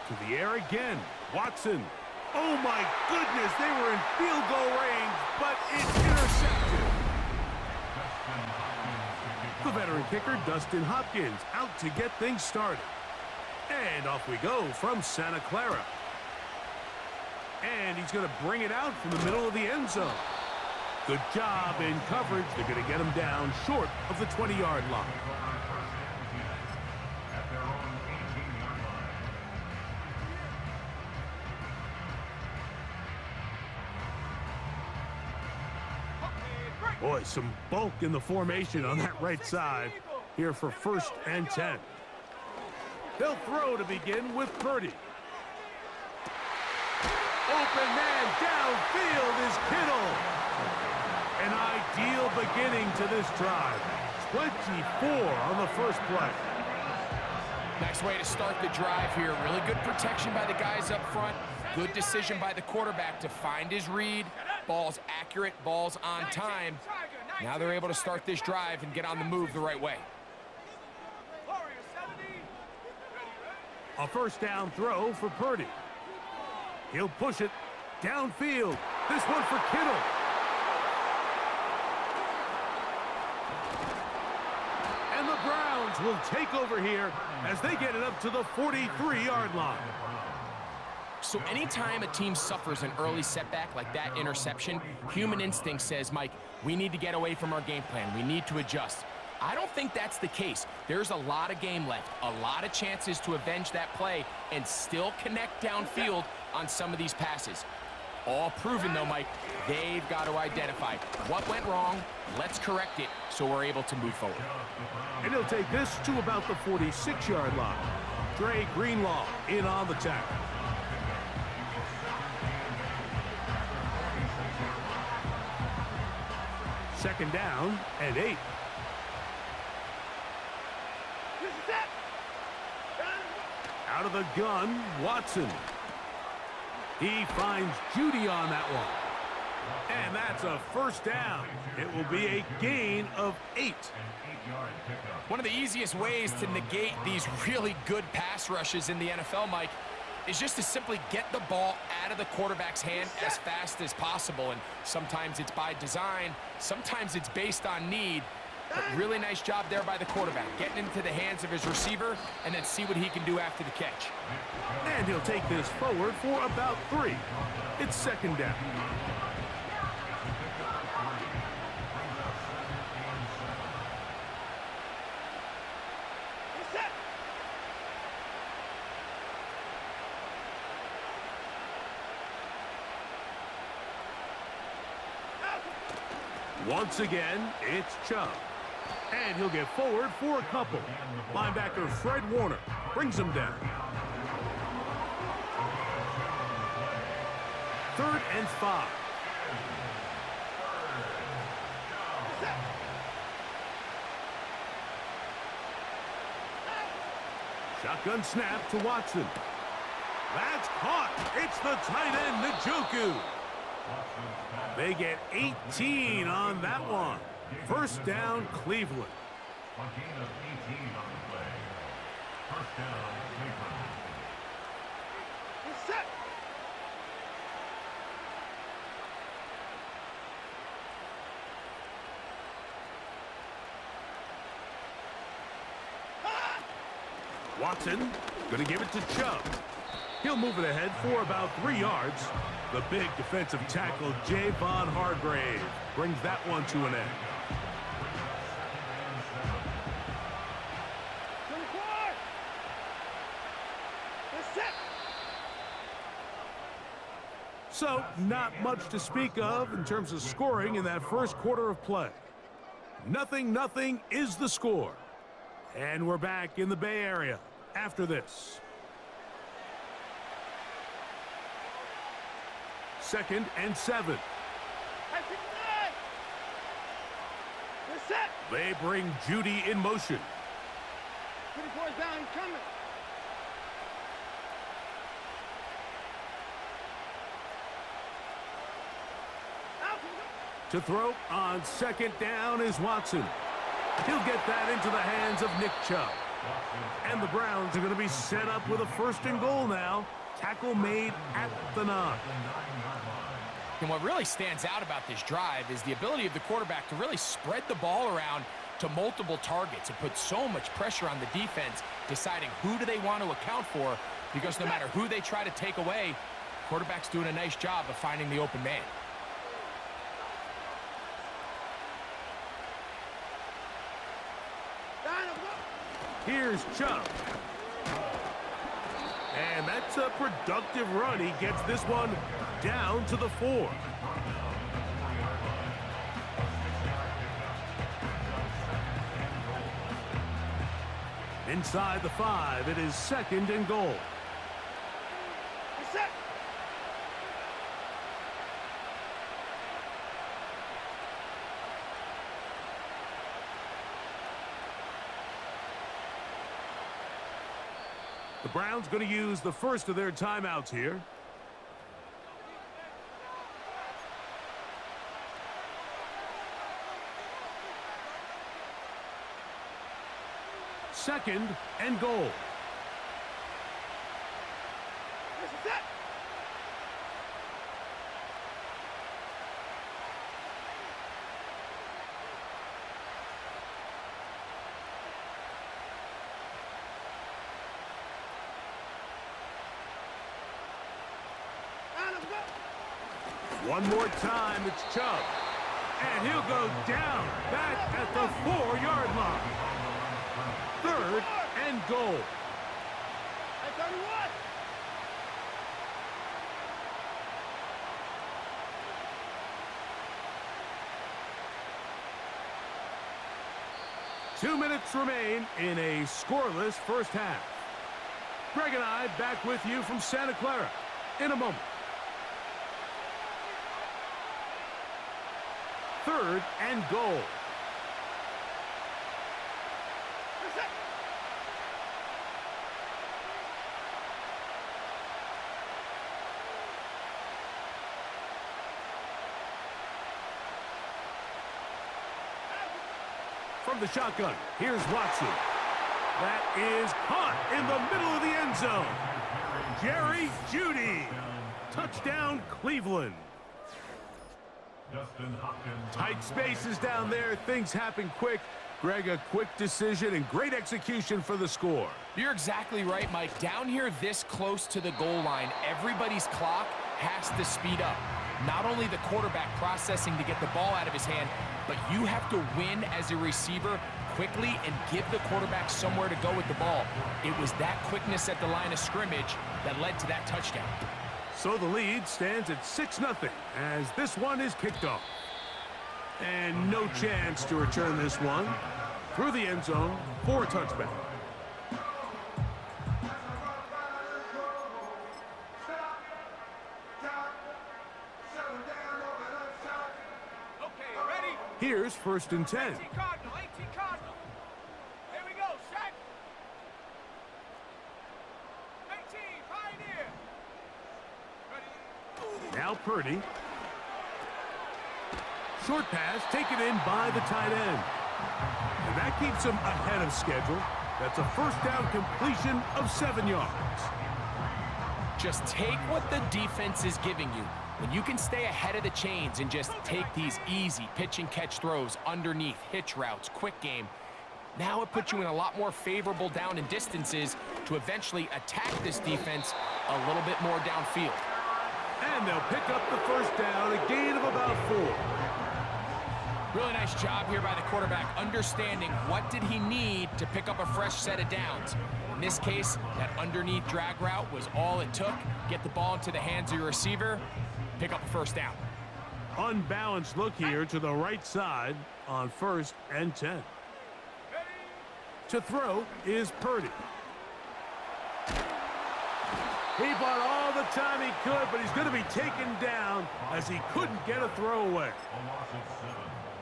To the air again. Watson. Oh, my goodness. They were in field goal range, but it's intercepted. The veteran kicker, Dustin Hopkins, out to get things started. And off we go from Santa Clara. And he's going to bring it out from the middle of the end zone. Good job in coverage. They're going to get him down short of the 20-yard line. Boy, some bulk in the formation on that right side here for 1st and 10. They'll throw to begin with Purdy. Open man downfield is Kittle. An ideal beginning to this drive. 24 on the first play. Nice way to start the drive here. Really good protection by the guys up front. Good decision by the quarterback to find his read. Ball's accurate, ball's on time. Now they're able to start this drive and get on the move the right way. A first down throw for Purdy. He'll push it downfield. This one for Kittle. And the Browns will take over here as they get it up to the 43-yard line. So anytime a team suffers an early setback like that interception, human instinct says, Mike, we need to get away from our game plan. We need to adjust. I don't think that's the case. There's a lot of game left, a lot of chances to avenge that play and still connect downfield on some of these passes. All proven, though, Mike, they've got to identify what went wrong, let's correct it so we're able to move forward. And he'll take this to about the 46-yard line. Dre Greenlaw in on the tackle. Second down and 8. Out of the gun, Watson. He finds Judy on that one. And that's a first down. It will be a gain of 8. One of the easiest ways to negate these really good pass rushes in the NFL, Mike, is just to simply get the ball out of the quarterback's hand as fast as possible. And sometimes it's by design, sometimes it's based on need. But really nice job there by the quarterback, getting into the hands of his receiver and then see what he can do after the catch. And he'll take this forward for about 3. It's second down. Once again, it's Chubb. And he'll get forward for a couple. Linebacker Fred Warner brings him down. 3rd and 5. Shotgun snap to Watson. That's caught. It's the tight end, Njoku. They get 18 on that one. First down, Cleveland. A gain of 18 on the play. First down, Cleveland. Set. Watson going to give it to Chubb. He'll move it ahead for about 3 yards. The big defensive tackle, Javon Hargrave, brings that one to an end. So, not much to speak of in terms of scoring in that first quarter of play. 0-0 is the score. And we're back in the Bay Area after this. 2nd and 7. They bring Judy in motion. 24 down, coming. To throw on 2nd down is Watson. He'll get that into the hands of Nick Chubb. And the Browns are going to be set up with a 1st and goal now. Tackle made at the 9. And what really stands out about this drive is the ability of the quarterback to really spread the ball around to multiple targets. It puts so much pressure on the defense, deciding who do they want to account for, because no matter who they try to take away, quarterback's doing a nice job of finding the open man. Here's Chubb. And that's a productive run. He gets this one down to the 4. Inside the 5, it is 2nd and goal. The Browns going to use the first of their timeouts here. Second and goal. One more time, it's Chubb. And he'll go down back at the 4-yard line. 3rd and goal. That's 31. Two minutes remain in a scoreless first half. Greg and I back with you from Santa Clara in a moment. 3rd and goal. From the shotgun, here's Watson. That is caught in the middle of the end zone. Jerry Jeudy. Touchdown, Cleveland. Tight spaces down there. Things happen quick. Greg, a quick decision and great execution for the score. You're exactly right, Mike. Down here this close to the goal line, everybody's clock has to speed up. Not only the quarterback processing to get the ball out of his hand, but you have to win as a receiver quickly and give the quarterback somewhere to go with the ball. It was that quickness at the line of scrimmage that led to that touchdown. So the lead stands at 6-0 as this one is kicked off. And no chance to return this one through the end zone for a touchback. Here's 1st and 10. 18 Cardinal. Here we go. Set. 18 Pioneer. Ready. Now Purdy. Short pass taken in by the tight end. And that keeps him ahead of schedule. That's a 1st down completion of 7 yards. Just take what the defense is giving you. When you can stay ahead of the chains and just take these easy pitch and catch throws underneath, hitch routes, quick game, now it puts you in a lot more favorable down and distances to eventually attack this defense a little bit more downfield. And they'll pick up the 1st down, a gain of about 4. Really nice job here by the quarterback, understanding what did he need to pick up a fresh set of downs. In this case, that underneath drag route was all it took. Get the ball into the hands of your receiver, pick up a 1st down. Unbalanced look here to the right side on 1st and 10. To throw is Purdy. He bought all the time he could, but he's going to be taken down as he couldn't get a throw away.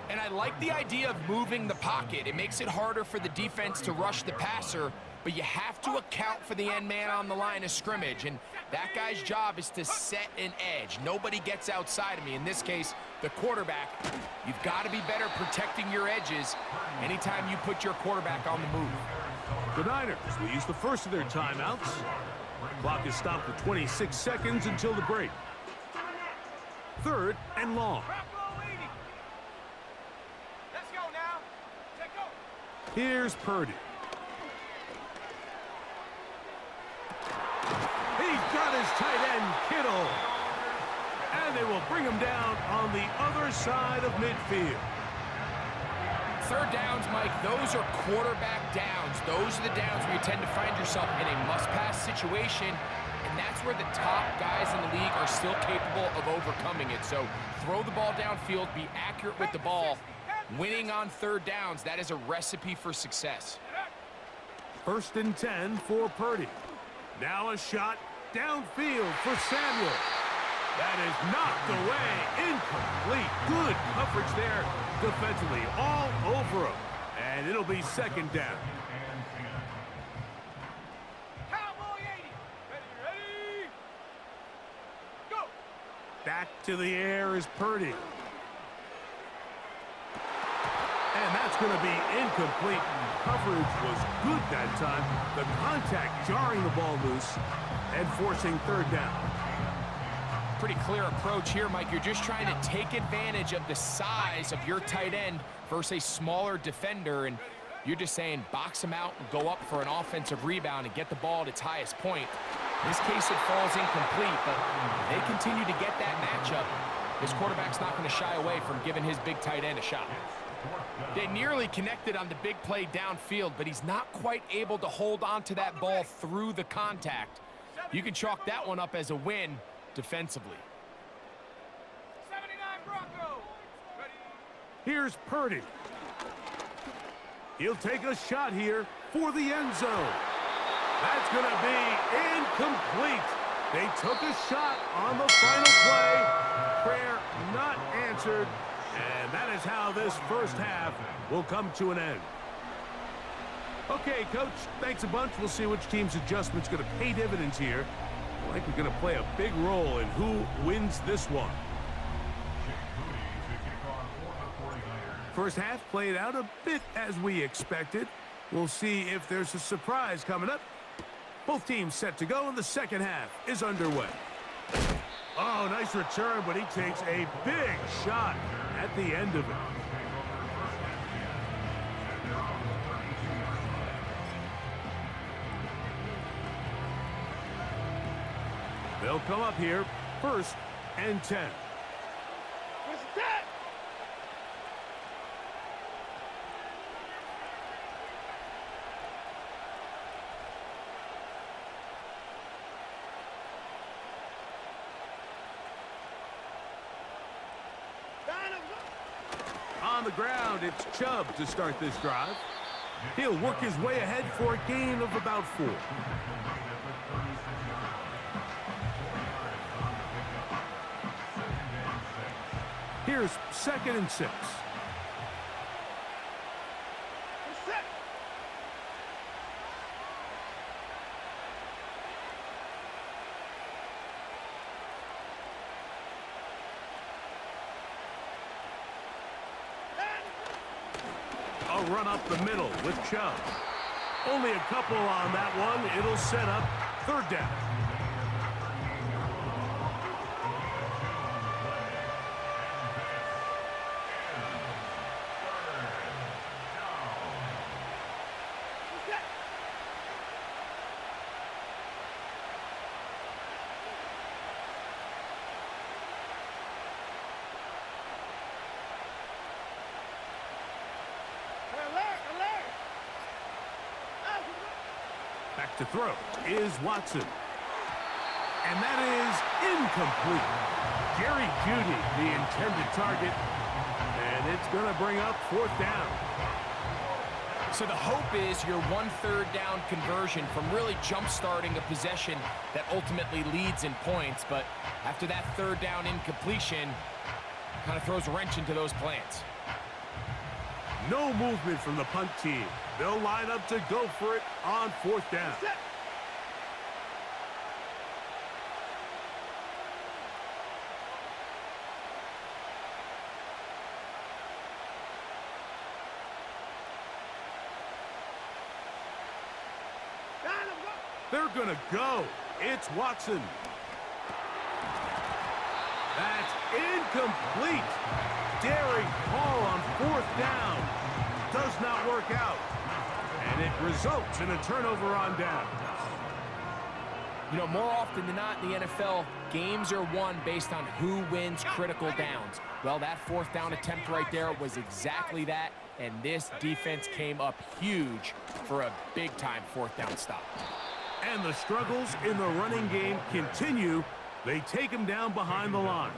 And I like the idea of moving the pocket. It makes it harder for the defense to rush the passer, but you have to account for the end man on the line of scrimmage, and that guy's job is to set an edge. Nobody gets outside of me. In this case, the quarterback. You've got to be better protecting your edges anytime you put your quarterback on the move. The Niners will use the first of their timeouts. Clock is stopped at 26 seconds until the break. 3rd and long. Let's go now. Take go. Here's Purdy. He's got his tight end, Kittle. And they will bring him down on the other side of midfield. 3rd downs, Mike, those are quarterback downs. Those are the downs where you tend to find yourself in a must-pass situation, and that's where the top guys in the league are still capable of overcoming it. So throw the ball downfield, be accurate with the ball. Winning on 3rd downs, that is a recipe for success. 1st and 10 for Purdy. Now a shot downfield for Samuel. That is knocked away, incomplete. Good coverage there defensively, all over him. And it'll be 2nd down. Cowboy 80. Ready. Go. Back to the air is Purdy. And that's going to be incomplete. Coverage was good that time. The contact jarring the ball loose and forcing 3rd down. Pretty clear approach here, Mike. You're just trying to take advantage of the size of your tight end versus a smaller defender, and you're just saying box him out and go up for an offensive rebound and get the ball at its highest point. In this case, it falls incomplete, but they continue to get that matchup. This quarterback's not going to shy away from giving his big tight end a shot. They nearly connected on the big play downfield, but he's not quite able to hold on to that ball through the contact. You can chalk that one up as a win defensively. 79 Broncos. Ready. Here's Purdy. He'll take a shot here for the end zone. That's going to be incomplete. They took a shot on the final play. Prayer not answered. And that is how this first half will come to an end. Okay, Coach, thanks a bunch. We'll see which team's adjustment's going to pay dividends here. I think we're going to play a big role in who wins this one. First half played out a bit as we expected. We'll see if there's a surprise coming up. Both teams set to go, and the second half is underway. Oh, nice return, but he takes a big shot at the end of it. They'll come up here, 1st and 10. What's that? On the ground, it's Chubb to start this drive. He'll work his way ahead for a gain of about 4. Here's 2nd and 6. A run up the middle with Chubb. Only a couple on that one. It'll set up 3rd down. Back to throw is Watson. And that is incomplete. Jerry Jeudy, the intended target. And it's going to bring up 4th down. So the hope is your 1/3 down conversion from really jump-starting a possession that ultimately leads in points. But after that 3rd down incompletion, kind of throws a wrench into those plans. No movement from the punt team. They'll line up to go for it on 4th down. They're going to go. It's Watson. That's incomplete. Daring call on 4th down. Does not work out. And it results in a turnover on down. You know, more often than not in the NFL, games are won based on who wins critical downs. Well, that 4th down attempt right there was exactly that, and this defense came up huge for a big-time 4th down stop. And the struggles in the running game continue. They take him down behind the line.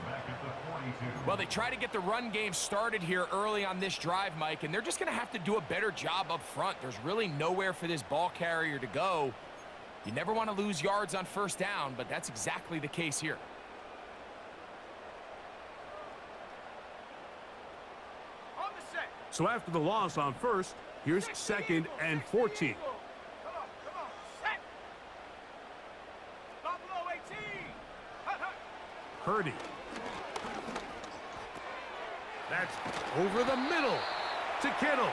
Well, they try to get the run game started here early on this drive, Mike, and they're just going to have to do a better job up front. There's really nowhere for this ball carrier to go. You never want to lose yards on 1st down, but that's exactly the case here. On the set. So after the loss on 1st, here's 2nd and 14. Come on, set. Buffalo 18. Hut, hut. Purdy. That's over the middle to Kittle.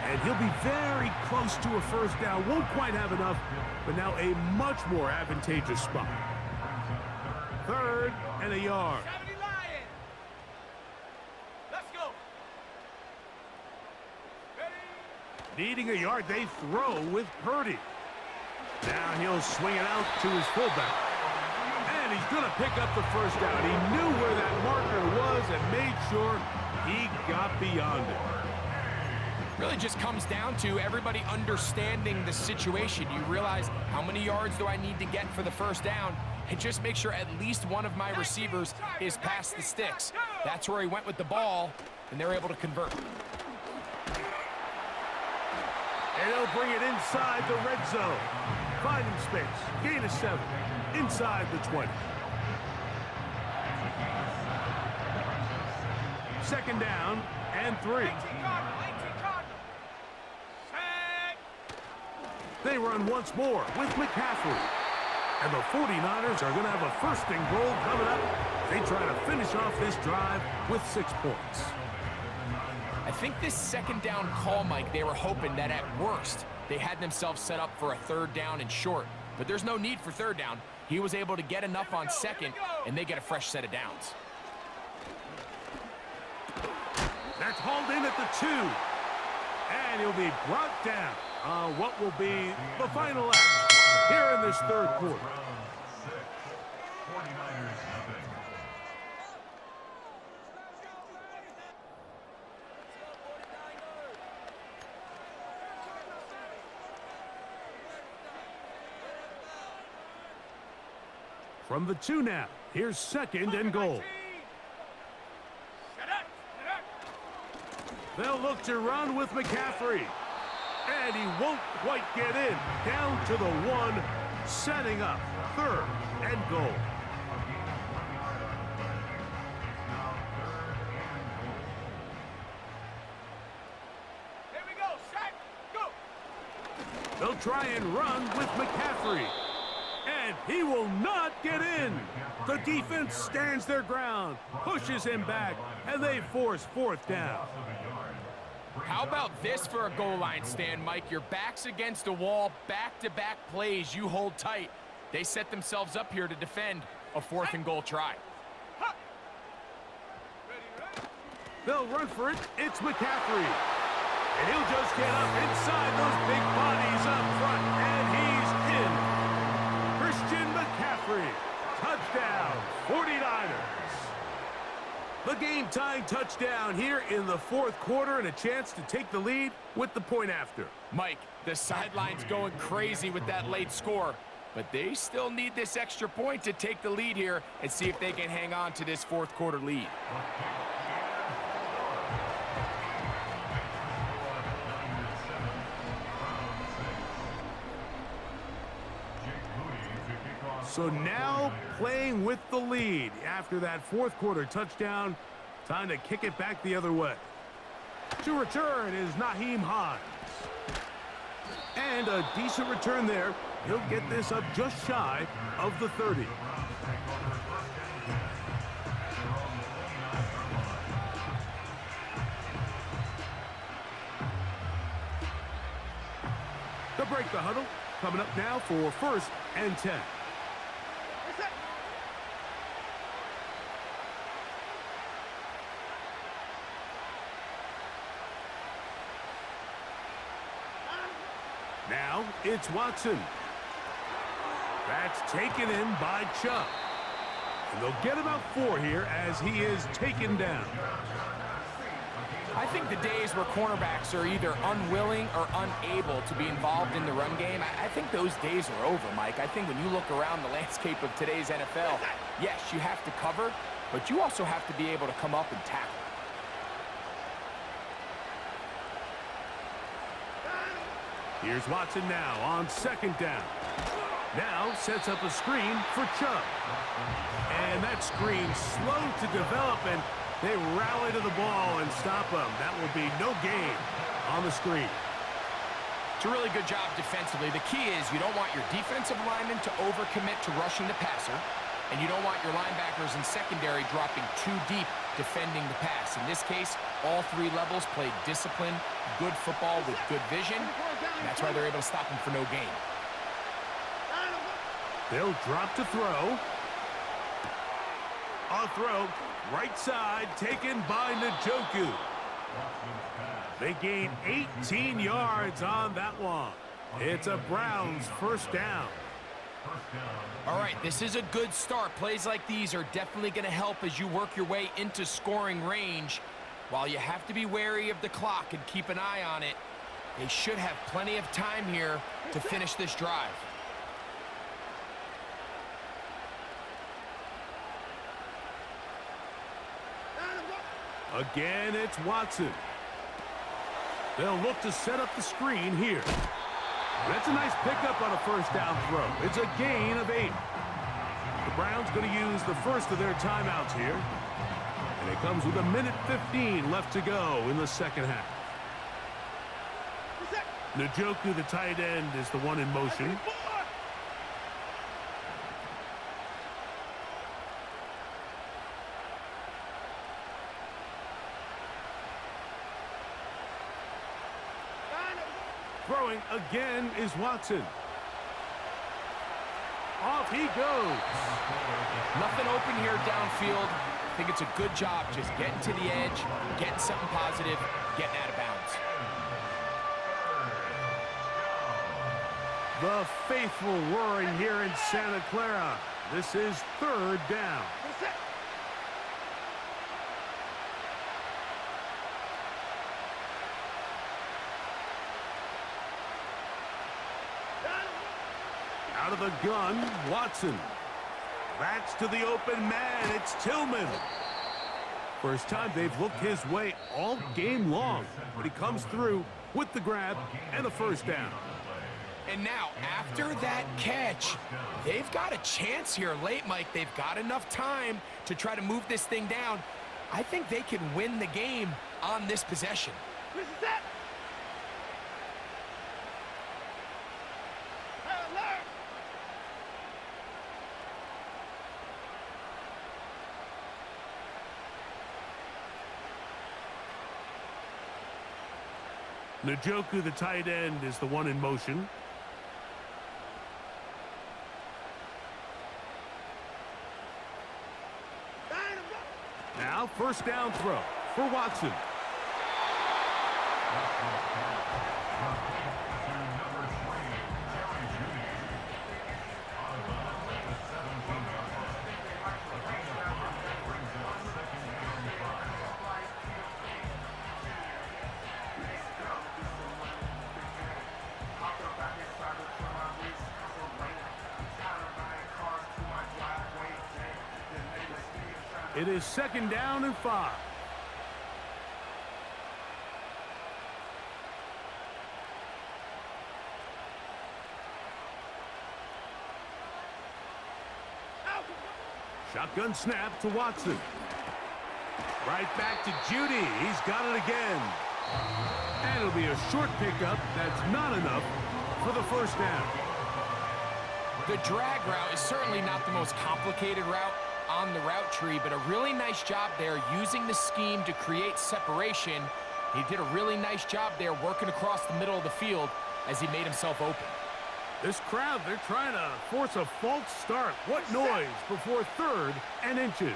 And he'll be very close to a 1st down. Won't quite have enough, but now a much more advantageous spot. 3rd and a yard. 70 Lions. Let's go. Ready? Needing a yard, they throw with Purdy. Now he'll swing it out to his fullback. And he's going to pick up the 1st down. He knew where that marker was and made sure he got beyond it. Really just comes down to everybody understanding the situation. You realize how many yards do I need to get for the 1st down, and just make sure at least one of my receivers is past the sticks. That's where he went with the ball, and they're able to convert. And he'll bring it inside the red zone. Finding space. Gain of 7. Inside the 20. 2nd down and 3. 18 Cardinal. Set. They run once more with McCaffrey. And the 49ers are going to have a 1st and goal coming up. They try to finish off this drive with 6 points. I think this 2nd down call, Mike, they were hoping that at worst they had themselves set up for a 3rd down and short. But there's no need for 3rd down. He was able to get enough on 2nd, and they get a fresh set of downs. That's hauled in at the 2. And he'll be brought down on what will be the final act here in this 3rd quarter. From the 2 now, here's 2nd and goal. They'll look to run with McCaffrey. And he won't quite get in. Down to the 1, setting up 3rd and goal. Here we go. Set. Go. They'll try and run with McCaffrey. And he will not get in. The defense stands their ground, pushes him back, and they force 4th down. How about this for a goal line stand, Mike? Your back's against the wall, back-to-back plays, you hold tight. They set themselves up here to defend a 4th and goal try. They'll run for it. It's McCaffrey. And he'll just get up inside those big bodies up front, and he's in. Christian McCaffrey, touchdown, 49ers. The game-tying touchdown here in the 4th quarter, and a chance to take the lead with the point after. Mike, the sideline's going crazy with that late score, but they still need this extra point to take the lead here and see if they can hang on to this 4th quarter lead. So now playing with the lead after that 4th quarter touchdown. Time to kick it back the other way. To return is Naheem Hines. And a decent return there. He'll get this up just shy of the 30. To break the huddle, Coming up now for 1st and 10. Now it's Watson. That's taken in by Chubb. And they'll get about 4 here as he is taken down. I think the days where cornerbacks are either unwilling or unable to be involved in the run game, I think those days are over, Mike. I think when you look around the landscape of today's NFL, yes, you have to cover, but you also have to be able to come up and tackle. Here's Watson now on 2nd down. Now sets up a screen for Chubb. And that screen slow to develop, and they rally to the ball and stop him. That will be no gain on the screen. It's a really good job defensively. The key is you don't want your defensive linemen to overcommit to rushing the passer, and you don't want your linebackers in secondary dropping too deep defending the pass. In this case, all 3 levels played disciplined, good football with good vision. And that's why they're able to stop him for no gain. They'll drop to throw. A throw, right side, taken by Njoku. They gain 18 yards on that one. It's a Browns 1st down. All right, this is a good start. Plays like these are definitely going to help as you work your way into scoring range. While you have to be wary of the clock and keep an eye on it, they should have plenty of time here to finish this drive. Again, it's Watson. They'll look to set up the screen here. That's a nice pickup on a 1st down throw. It's a gain of 8. The Browns going to use the first of their timeouts here. And it comes with 1:15 left to go in the 2nd half. Njoku, the tight end, is the one in motion. Throwing again is Watson. Off he goes. Nothing open here downfield. I think it's a good job just getting to the edge, getting something positive, getting out of bounds. The faithful roaring here in Santa Clara. This is 3rd down. Out of the gun, Watson. Backs to the open man. It's Tillman. First time they've looked his way all game long, but he comes through with the grab and the 1st down. And now, after that catch, they've got a chance here late, Mike. They've got enough time to try to move this thing down. I think they can win the game on this possession. Njoku, the tight end, is the one in motion. Now 1st down throw for Watson. It is 2nd down and 5. Shotgun snap to Watson. Right back to Judy. He's got it again. And it'll be a short pickup. That's not enough for the 1st down. The drag route is certainly not the most complicated route on the route tree, but a really nice job there using the scheme to create separation. He did a really nice job there working across the middle of the field as he made himself open. This crowd, they're trying to force a false start. What noise before 3rd and inches.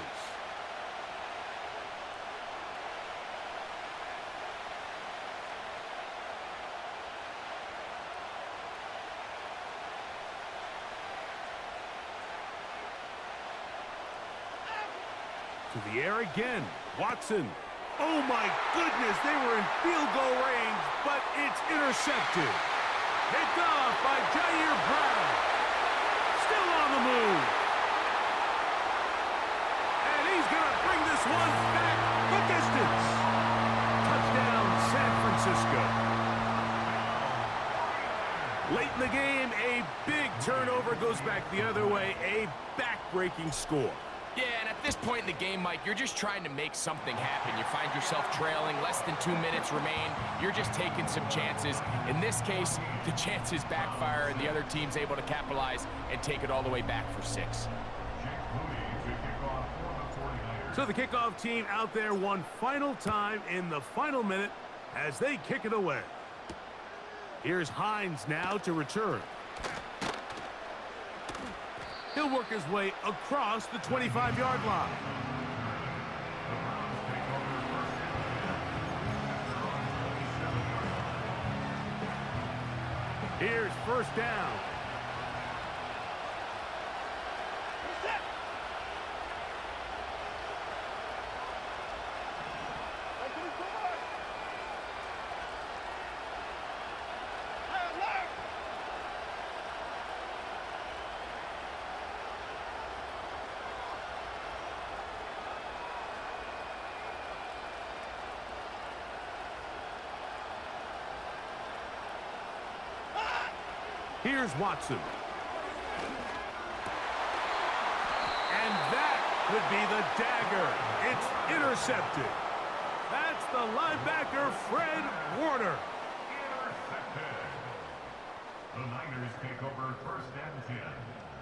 To the air again. Watson. Oh my goodness, they were in field goal range, but it's intercepted. Picked off by Jair Brown. Still on the move. And he's going to bring this one back the distance. Touchdown, San Francisco. Late in the game, a big turnover goes back the other way. A back-breaking score. Yeah, and at this point in the game, Mike, you're just trying to make something happen. You find yourself trailing, less than 2 minutes remain. You're just taking some chances. In this case, the chances backfire, and the other team's able to capitalize and take it all the way back for 6. So the kickoff team out there one final time in the final minute as they kick it away. Here's Hines now to return. He'll work his way across the 25-yard line. Here's first down. Here's Watson. And that could be the dagger. It's intercepted. That's the linebacker, Fred Warner. Intercepted. The Niners take over 1st and 10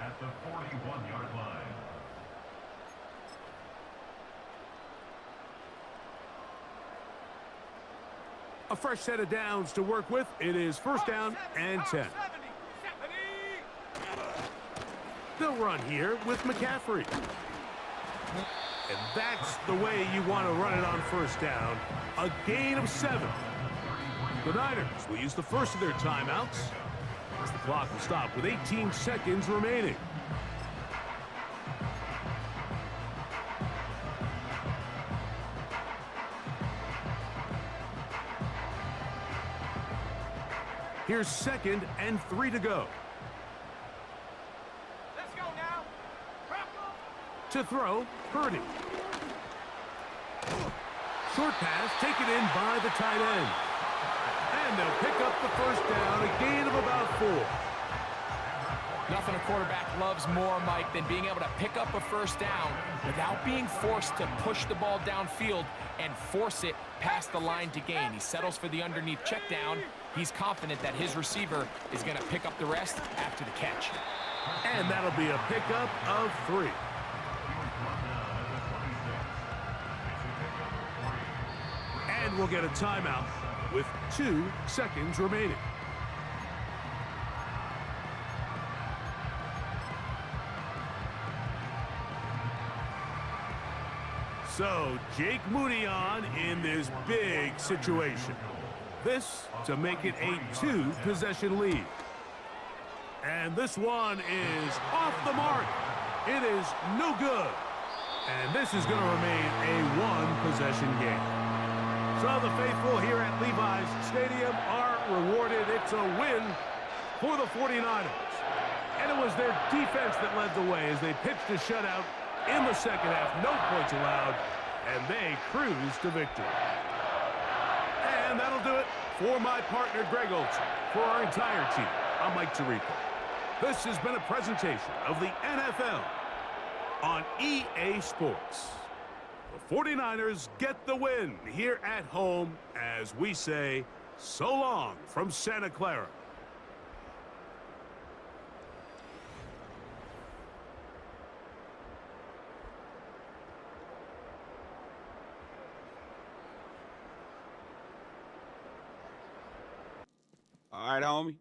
at the 41-yard line. A fresh set of downs to work with. It is first down and 10. They'll run here with McCaffrey. And that's the way you want to run it on first down. A gain of 7. The Niners will use the first of their timeouts as the clock will stop with 18 seconds remaining. Here's 2nd and 3 to go. Let's go now. To throw, Purdy. Short pass taken in by the tight end. And they'll pick up the first down, a gain of about 4. Nothing a quarterback loves more, Mike, than being able to pick up a first down without being forced to push the ball downfield and force it past the line to gain. He settles for the underneath check down. He's confident that his receiver is going to pick up the rest after the catch. And that'll be a pickup of 3. And we'll get a timeout with 2 seconds remaining. So, Jake Moody on in this big situation. This to make it a 2-possession lead. And this one is off the mark. It is no good. And this is going to remain a 1-possession game. So the faithful here at Levi's Stadium are rewarded. It's a win for the 49ers. And it was their defense that led the way as they pitched a shutout in the second half. No points allowed, and they cruised to victory. And that'll do it for my partner, Greg Olson. For our entire team, I'm Mike Tirico. This has been a presentation of the NFL on EA Sports. The 49ers get the win here at home as we say so long from Santa Clara. All right, homie.